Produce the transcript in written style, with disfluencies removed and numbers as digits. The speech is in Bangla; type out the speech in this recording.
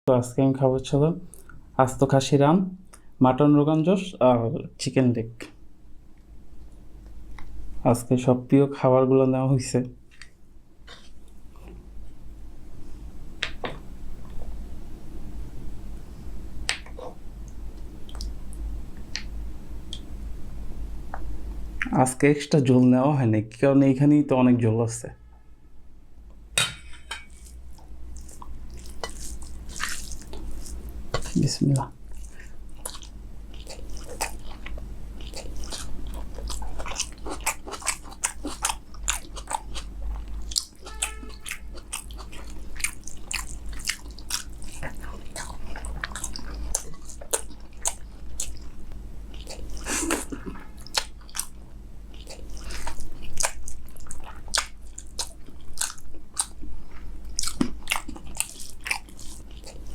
তো আজকে আমি খাবো ছিল আস্ত খাসি রান, মাটন রোগান জোশ আর চিকেন লেগ। আজকে সব প্রিয় খাবারগুলো নেওয়া হয়েছে। আজকে এক্সট্রা ঝোল নেওয়া হয়নি, কারণ এইখানেই তো অনেক ঝোল আছে। বিসমিল্লাহ।